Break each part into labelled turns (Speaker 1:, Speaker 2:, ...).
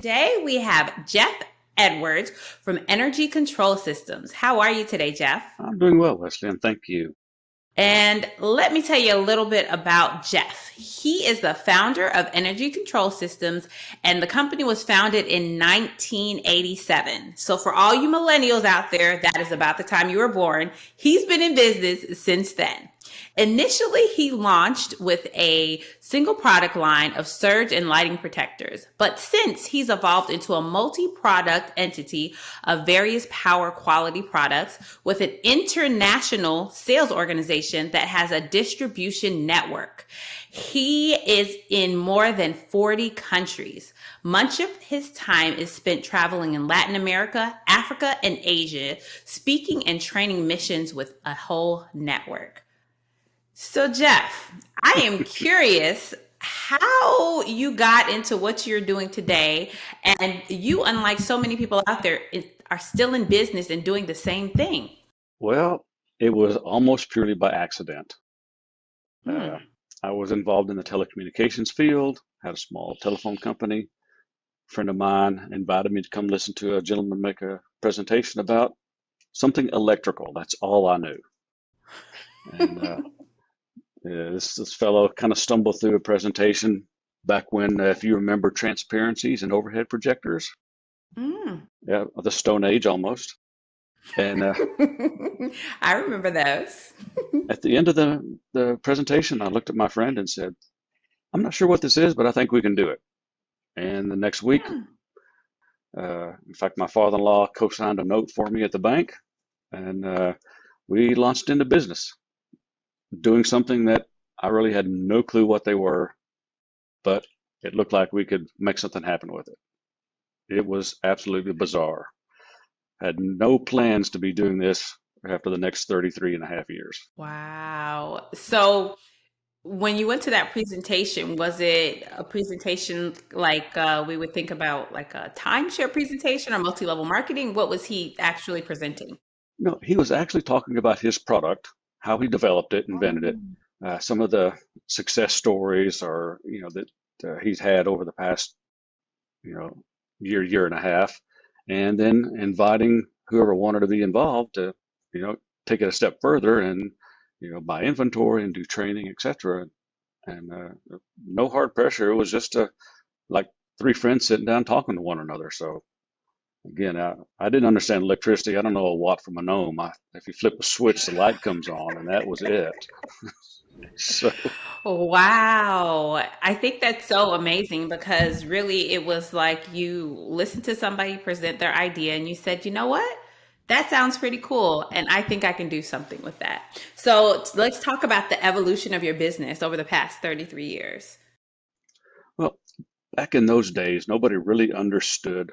Speaker 1: today we have Jeff Edwards from Energy Control Systems. How are you today, Jeff?
Speaker 2: I'm doing well, Wesleyne. Thank you.
Speaker 1: And let me tell you a little bit about Jeff. He is the founder of Energy Control Systems, and the company was founded in 1987. So, for all you millennials out there, that is about the time you were born. He's been in business since then. Initially, he launched with a single product line of surge and lighting protectors, but since he's evolved into a multi-product entity of various power quality products with an international sales organization that has a distribution network. He is in more than 40 countries. Much of his time is spent traveling in Latin America, Africa, and Asia, speaking and training missions with a whole network. So, Jeff, I am curious how you got into what you're doing today. And you, unlike so many people out there, are still in business and doing the same thing.
Speaker 2: Well, it was almost purely by accident. Uh,
Speaker 1: Hmm.
Speaker 2: I was involved in the telecommunications field, had a small telephone company. A friend of mine invited me to come listen to a gentleman make a presentation about something electrical. That's all I knew. And yeah, this fellow kind of stumbled through a presentation back when, if you remember, transparencies and overhead projectors.
Speaker 1: Mm.
Speaker 2: Yeah, the Stone Age almost. And
Speaker 1: I remember those.
Speaker 2: at the end of the presentation, I looked at my friend and said, I'm not sure what this is, but I think we can do it. And the next week,
Speaker 1: Hmm.
Speaker 2: in fact, my father-in-law co-signed a note for me at the bank, and we launched into business, doing something that I really had no clue what they were, but it looked like we could make something happen with it. It was absolutely bizarre. Had no plans to be doing this after the next 33 and a half years.
Speaker 1: Wow. So, when you went to that presentation, was it a presentation like we would think about like a timeshare presentation or multi-level marketing? What was he actually presenting?
Speaker 2: No, he was actually talking about his product, how he developed it, invented it,
Speaker 1: Oh.
Speaker 2: some of the success stories, or that he's had over the past you know year and a half, and then inviting whoever wanted to be involved to take it a step further and buy inventory and do training, etc. And no hard pressure. It was just like three friends sitting down talking to one another. So again, I didn't understand electricity. I don't know a watt from an ohm. If you flip a switch, the light comes on, and that was it. So
Speaker 1: Wow. I think that's so amazing because really it was like you listened to somebody present their idea and you said, you know what? That sounds pretty cool. And I think I can do something with that. So let's talk about the evolution of your business over the past 33 years.
Speaker 2: well, back in those days, nobody really understood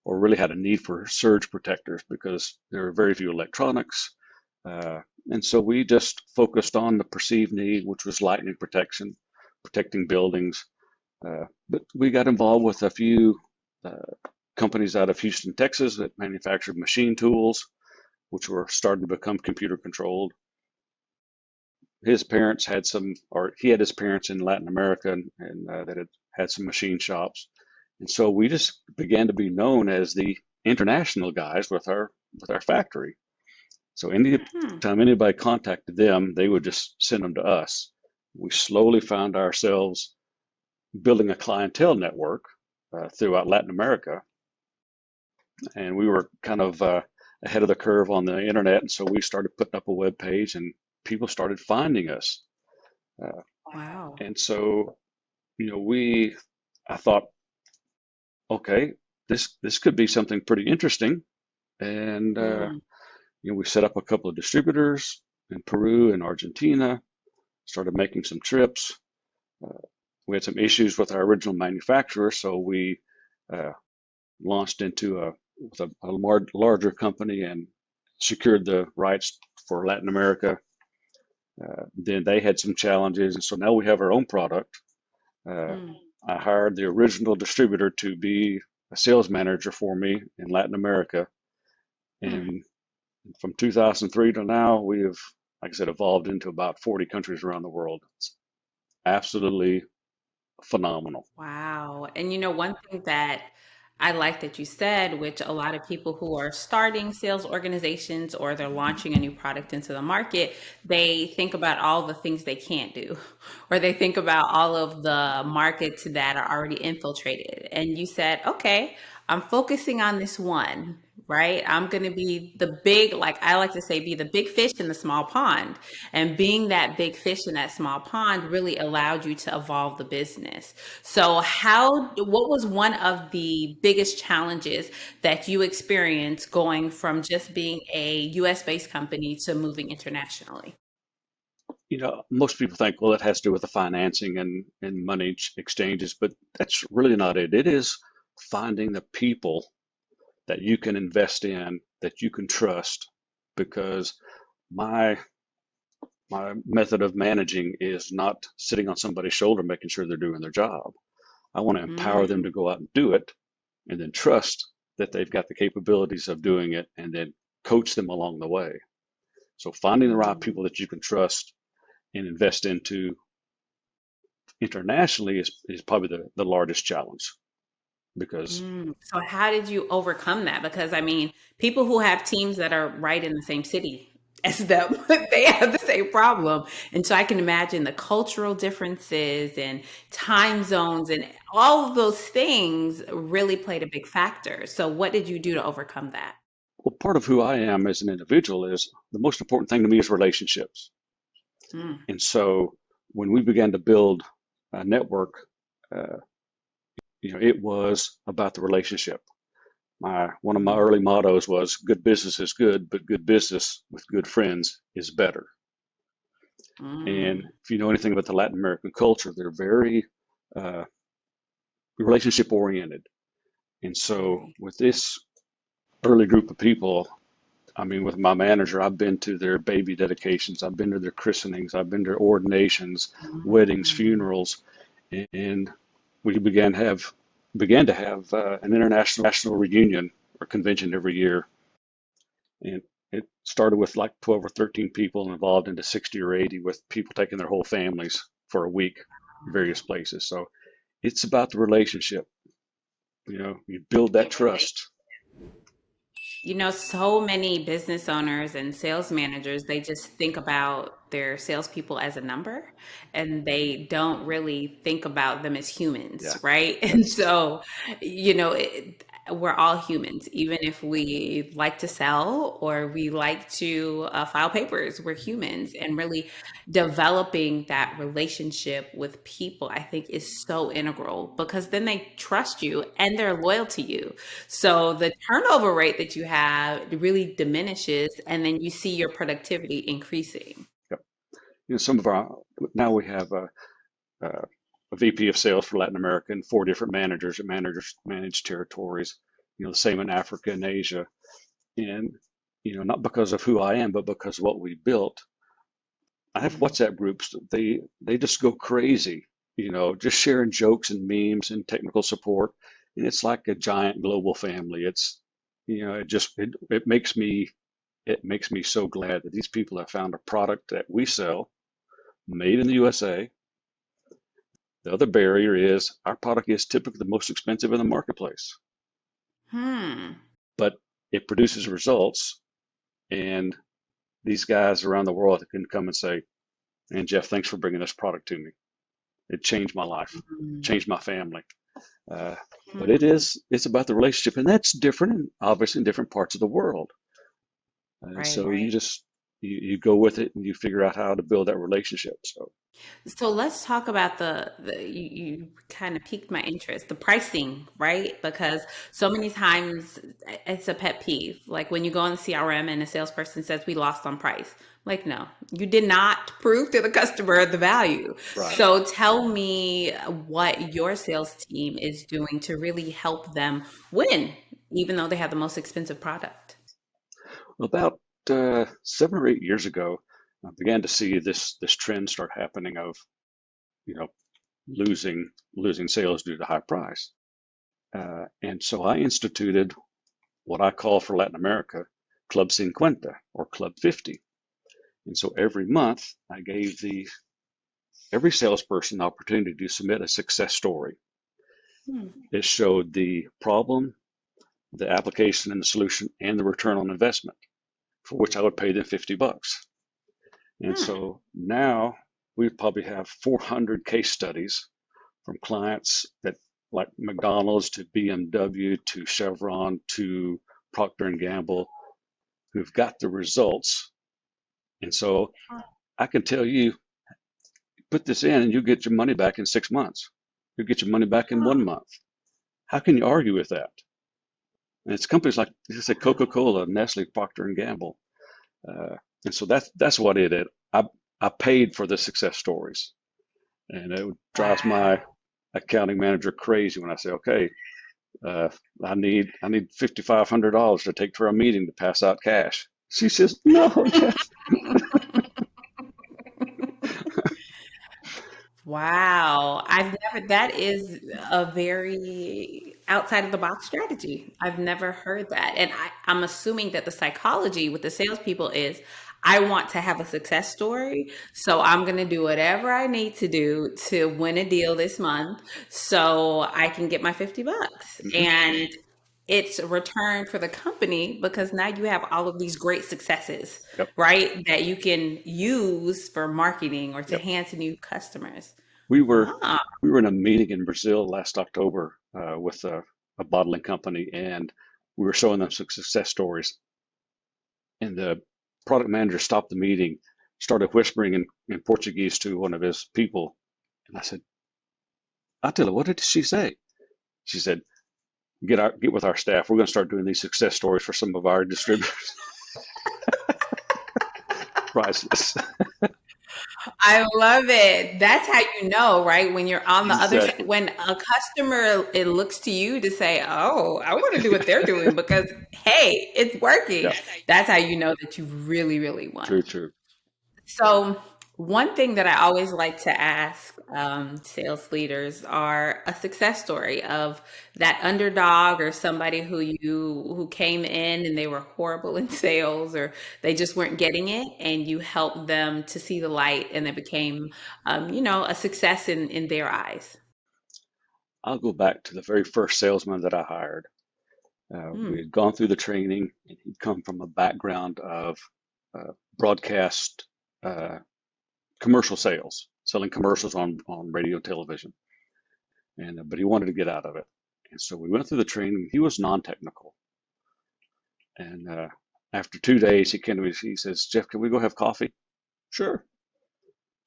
Speaker 2: or really had a need for surge protectors because there were very few electronics. Uh, and so we just focused on the perceived need, which was lightning protection, protecting buildings. But we got involved with a few uh, companies out of Houston, Texas that manufactured machine tools, which were starting to become computer controlled. His parents had some, or he had his parents in Latin America, and that had some machine shops. And so we just began to be known as the international guys with our factory. So
Speaker 1: Hmm.
Speaker 2: anytime anybody contacted them, they would just send them to us. We slowly found ourselves building a clientele network throughout Latin America, and we were kind of ahead of the curve on the internet. And so we started putting up a web page, and people started finding us. Uh,
Speaker 1: Wow.
Speaker 2: and so, I thought, okay, this could be something pretty interesting. And
Speaker 1: Mm.
Speaker 2: we set up a couple of distributors in Peru and Argentina, started making some trips. Uh, we had some issues with our original manufacturer, so we uh, launched into a larger company and secured the rights for Latin America. Then they had some challenges, and so now we have our own product. Uh,
Speaker 1: Mm.
Speaker 2: I hired the original distributor to be a sales manager for me in Latin America,
Speaker 1: Hmm.
Speaker 2: and from 2003 to now, we have, like I said, evolved into about 40 countries around the world. It's absolutely phenomenal.
Speaker 1: Wow. And you know, one thing that I like that you said, which a lot of people who are starting sales organizations or they're launching a new product into the market, they think about all the things they can't do, or they think about all of the markets that are already infiltrated. And you said, okay, I'm focusing on this one, right? I'm going to be the big, like I like to say, be the big fish in the small pond. And being that big fish in that small pond really allowed you to evolve the business. So what was one of the biggest challenges that you experienced going from just being a US based company to moving internationally?
Speaker 2: Most people think, well, it has to do with the financing and money exchanges, but that's really not it. It is finding the people that you can invest in, that you can trust, because my my method of managing is not sitting on somebody's shoulder making sure they're doing their job. I want to empower them
Speaker 1: Mm,
Speaker 2: to go out and do it, and then trust that they've got the capabilities of doing it, and then coach them along the way. So finding the right
Speaker 1: mm,
Speaker 2: people that you can trust and invest into internationally is probably the largest challenge because
Speaker 1: mm. So how did you overcome that? Because I mean, people who have teams that are right in the same city as them, they have the same problem. And so I can imagine the cultural differences and time zones and all of those things really played a big factor. So what did you do to overcome that?
Speaker 2: well, part of who I am as an individual is the most important thing to me is relationships.
Speaker 1: Mm,
Speaker 2: And so when we began to build a network, uh, it was about the relationship. My one of my
Speaker 1: mm,
Speaker 2: early mottos was good business is good, but good business with good friends is better. And
Speaker 1: mm.
Speaker 2: if you know anything about the Latin American culture, they're very uh, relationship oriented. And so
Speaker 1: Very.
Speaker 2: with this early group of people, I mean, with my manager, I've been to their baby dedications, I've been to their christenings, I've been to ordinations, weddings,
Speaker 1: Mm.
Speaker 2: funerals, and we began to have an international reunion or convention every year. And it started with like 12 or 13 people involved into 60 or 80 with people taking their whole families for a week, various places. So it's about the relationship. You build that trust.
Speaker 1: You know, so many business owners and sales managers, they just think about their salespeople as a number and they don't really think about them as
Speaker 2: Yeah,
Speaker 1: humans, right? And
Speaker 2: that's
Speaker 1: so, you know, we're all humans, even if we like to sell or we like to file papers, we're humans. And really developing that relationship with people, I think, is so integral because then they trust you and they're loyal to you. So the turnover rate that you have really diminishes, and then you see your productivity increasing.
Speaker 2: yep. Some of our now we have uh, a VP of sales for Latin America and four different managers that manage territories. The same in Africa and Asia. And not because of who I am, but because of what we built. I have
Speaker 1: Mm.
Speaker 2: WhatsApp groups. They just go crazy. Just sharing jokes and memes and technical support. And it's like a giant global family. It makes me so glad that these people have found a product that we sell, made in the USA. The other barrier is our product is typically the most expensive in the marketplace,
Speaker 1: Hmm.
Speaker 2: but it produces results. And these guys around the world can come and say, "And Jeff, thanks for bringing this product to me. It changed my life,
Speaker 1: Mm.
Speaker 2: changed my family." Uh, but
Speaker 1: Hmm.
Speaker 2: it's about the relationship, and that's different, obviously, in different parts of the world. And so
Speaker 1: Right.
Speaker 2: you go with it and you figure out how to build that relationship. So
Speaker 1: So let's talk about you kind of piqued my interest, the pricing, right? Because so many times it's a pet peeve. Like when you go on the CRM and a salesperson says we lost on price. Like, no, you did not prove to the customer the value.
Speaker 2: right.
Speaker 1: So tell me what your sales team is doing to really help them win, even though they have the most expensive product.
Speaker 2: About 7 or 8 years ago, I began to see this trend start happening of you know losing sales due to high price. And so I instituted what I call for Latin America Club 50 or Club 50. And so every month I gave every salesperson the opportunity to submit a success story.
Speaker 1: Hmm.
Speaker 2: It showed the problem, the application and the solution, and the return on investment, for which I would pay them $50. And
Speaker 1: Hmm.
Speaker 2: so now we probably have 400 case studies from clients that like McDonald's to BMW to Chevron to Procter and Gamble who've got the results. And so I can tell you, put this in and you get your money back in 6 months. You get your money back in 1 month. How can you argue with that? And it's companies like, you say, Coca-Cola, Nestle, Procter and Gamble. Uh, and so that's what it is. I paid for the success stories, and it drives my
Speaker 1: Wow.
Speaker 2: accounting manager crazy when I say, okay, uh, I need $5,500 to take for a meeting to pass out cash. She says, no, Jeff.
Speaker 1: Wow. That is a very outside of the box strategy. I've never heard that. And I'm assuming that the psychology with the salespeople is I want to have a success story. So I'm going to do whatever I need to do to win a deal this month so I can get my 50 bucks.
Speaker 2: Mm-hmm.
Speaker 1: And it's a return for the company because now you have all of these great successes,
Speaker 2: Yep,
Speaker 1: right? That you can use for marketing or to
Speaker 2: yep.
Speaker 1: hand to new customers.
Speaker 2: We were
Speaker 1: Ah,
Speaker 2: we were in a meeting in Brazil last October with a bottling company, and we were showing them some success stories. And the product manager stopped the meeting, started whispering in Portuguese to one of his people, and I said, "Attila, what did she say?" She said, "Get with our staff. We're going to start doing these success stories for some of our distributors." Priceless.
Speaker 1: I love it. That's how you know, right? When you're on the other side,
Speaker 2: Exactly.
Speaker 1: when a customer, it looks to you to say, "Oh, I want to do what they're doing because, hey, it's working."
Speaker 2: Yeah.
Speaker 1: That's how you know that you really, really
Speaker 2: True.
Speaker 1: won.
Speaker 2: True.
Speaker 1: So, one thing that I always like to ask sales leaders are a success story of that underdog or somebody who came in and they were horrible in sales or they just weren't getting it, and you helped them to see the light, and it became, a success in their eyes.
Speaker 2: I'll go back to the very first salesman that I hired. We
Speaker 1: Hmm.
Speaker 2: had gone through the training, and he'd come from a background of broadcast uh, commercial sales, selling commercials on radio, television, and but he wanted to get out of it. And so we went through the training. He was non-technical, and after 2 days, he came to me. He says, "Jeff, can we go have coffee?" Sure.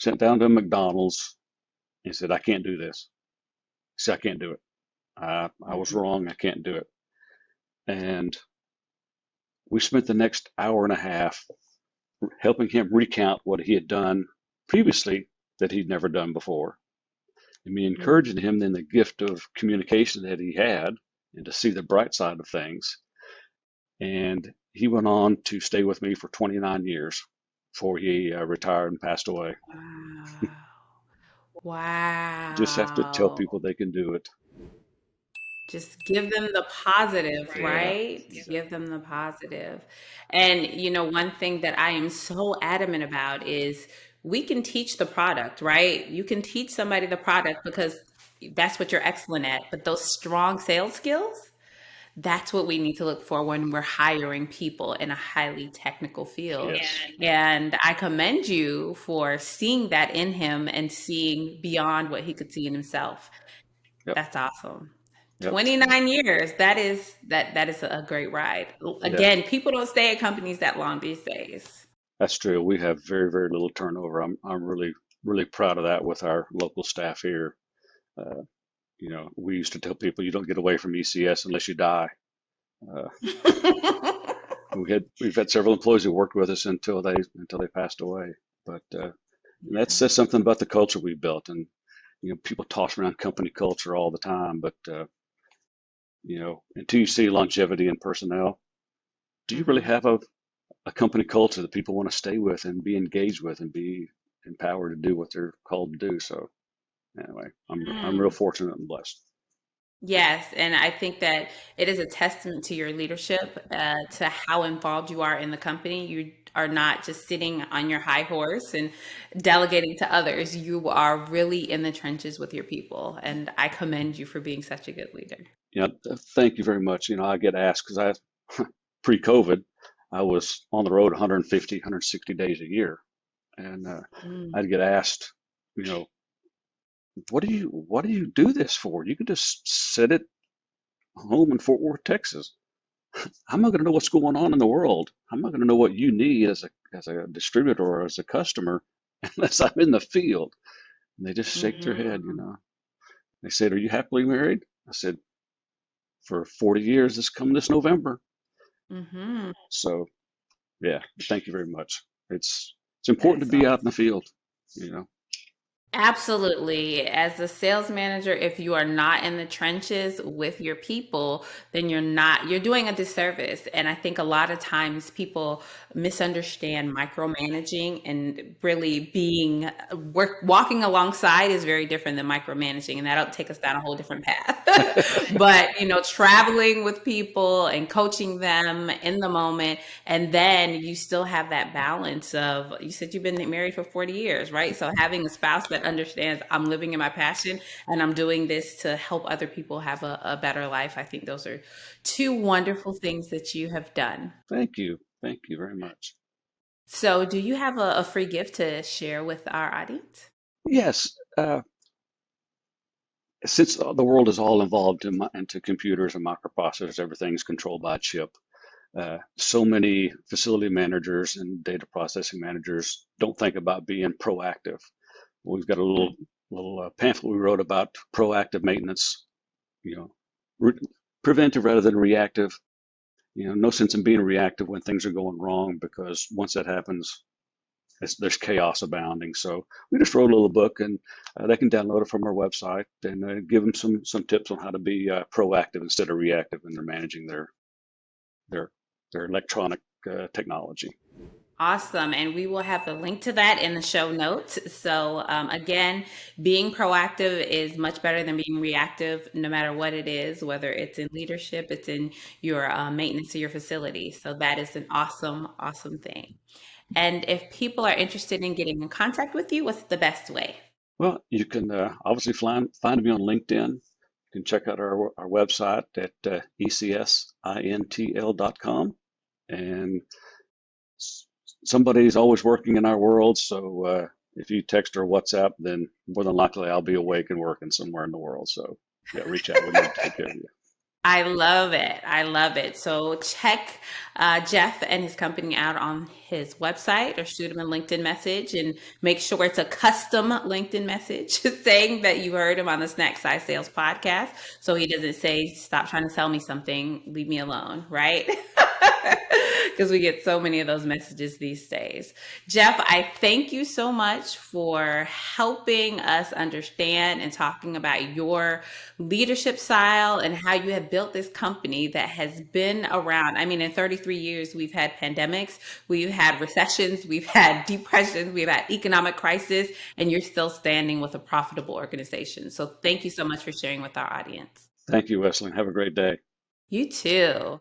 Speaker 2: Sent down to McDonald's. He said, "I can't do this." He said, "I can't do it. I was
Speaker 1: Mhm.
Speaker 2: wrong. I can't do it." And we spent the next hour and a half helping him recount what he had done previously that he'd never done before, and me encouraging
Speaker 1: Mm.
Speaker 2: him in the gift of communication that he had and to see the bright side of things. And he went on to stay with me for 29 years before he retired and passed away.
Speaker 1: Wow.
Speaker 2: Just have to tell
Speaker 1: Wow.
Speaker 2: people they can do it.
Speaker 1: Just give them the positive,
Speaker 2: Yeah.
Speaker 1: right? Give them the positive. And one thing that I am so adamant about is we can teach the product, right? You can teach somebody the product because that's what you're excellent at. But those strong sales skills, that's what we need to look for when we're hiring people in a highly technical field.
Speaker 2: Yes.
Speaker 1: And I commend you for seeing that in him and seeing beyond what he could see in himself.
Speaker 2: Yep.
Speaker 1: That's awesome.
Speaker 2: Yep.
Speaker 1: 29 years. That is a great ride.
Speaker 2: Yeah.
Speaker 1: Again, people don't stay at companies that long these days.
Speaker 2: That's true. We have very, very little turnover. I'm really, really proud of that with our local staff here. Uh, we used to tell people you don't get away from ECS unless you die. Uh, we've had several employees who worked with us until they passed away. But and that says something about the culture we built. And people toss around company culture all the time, but until you see longevity in personnel, do you really
Speaker 1: Mhm.
Speaker 2: have a company culture that people want to stay with and be engaged with and be empowered to do what they're called to do? So anyway, I'm real
Speaker 1: Mm.
Speaker 2: fortunate and blessed.
Speaker 1: Yes, and I think that it is a testament to your leadership, to how involved you are in the company. You are not just sitting on your high horse and delegating to others. You are really in the trenches with your people, and I commend you for being such a good leader.
Speaker 2: Yeah, thank you very much. I get asked because pre-COVID, I was on the road 150, 160 days a year, and
Speaker 1: Mm.
Speaker 2: I'd get asked, you know, what do you do this for? You can just sit at home in Fort Worth, Texas. I'm not going to know what's going on in the world. I'm not going to know what you need as a distributor or as a customer unless I'm in the field. And they just shake their
Speaker 1: Hmm.
Speaker 2: head. They said, "Are you happily married?" I said, "For 40 years, this November."
Speaker 1: Hmm.
Speaker 2: So yeah, thank you very much. It's
Speaker 1: That
Speaker 2: important to
Speaker 1: is
Speaker 2: be out in
Speaker 1: awesome.
Speaker 2: the field, you know.
Speaker 1: Absolutely. As a sales manager, if you are not in the trenches with your people, then you're doing a disservice. And I think a lot of times people misunderstand micromanaging, and really walking alongside is very different than micromanaging. And that'll take us down a whole different path. But, traveling with people and coaching them in the moment, and then you still have that balance of, you said you've been married for 40 years, right? So having a spouse that understands, I'm living in my passion and I'm doing this to help other people have a better life. I think those are two wonderful things that you have done.
Speaker 2: Thank you. Thank you very much.
Speaker 1: So, do you have a free gift to share with our audience?
Speaker 2: Yes, since the world is all involved into computers and microprocessors, everything's controlled by a chip. So many facility managers and data processing managers don't think about being proactive. We've got a little pamphlet we wrote about proactive maintenance. You know, re preventive rather than reactive. No sense in being reactive when things are going wrong because once that happens, there's chaos abounding. So we just wrote a little book, and they can download it from our website and give them some tips on how to be proactive instead of reactive when they're managing their their electronic technology.
Speaker 1: Awesome. And we will have the link to that in the show notes. So, again, being proactive is much better than being reactive, no matter what it is, whether it's in leadership, it's in your maintenance of your facility. So, that is an awesome, awesome thing. And if people are interested in getting in contact with you, what's the best way?
Speaker 2: Well, you can obviously find me on LinkedIn. You can check out our website at ecsintl.com. And somebody's always working in our world, so if you text or WhatsApp, then more than likely I'll be awake and working somewhere in the world. So yeah, reach out. We'd love to take care of you.
Speaker 1: I love it. I love it. So check Jeff and his company out on his website, or shoot him a LinkedIn message, and make sure it's a custom LinkedIn message saying that you heard him on the Snack Size Sales podcast. So he doesn't say, stop trying to sell me something, leave me alone, right? Because we get so many of those messages these days. Jeff, I thank you so much for helping us understand and talking about your leadership style and how you have built this company that has been around. I mean, in 33 years, we've had pandemics, we've had recessions, we've had depressions, we've had economic crisis, and you're still standing with a profitable organization. So thank you so much for sharing with our audience.
Speaker 2: Thank you, Wesley. Have a great day.
Speaker 1: You too.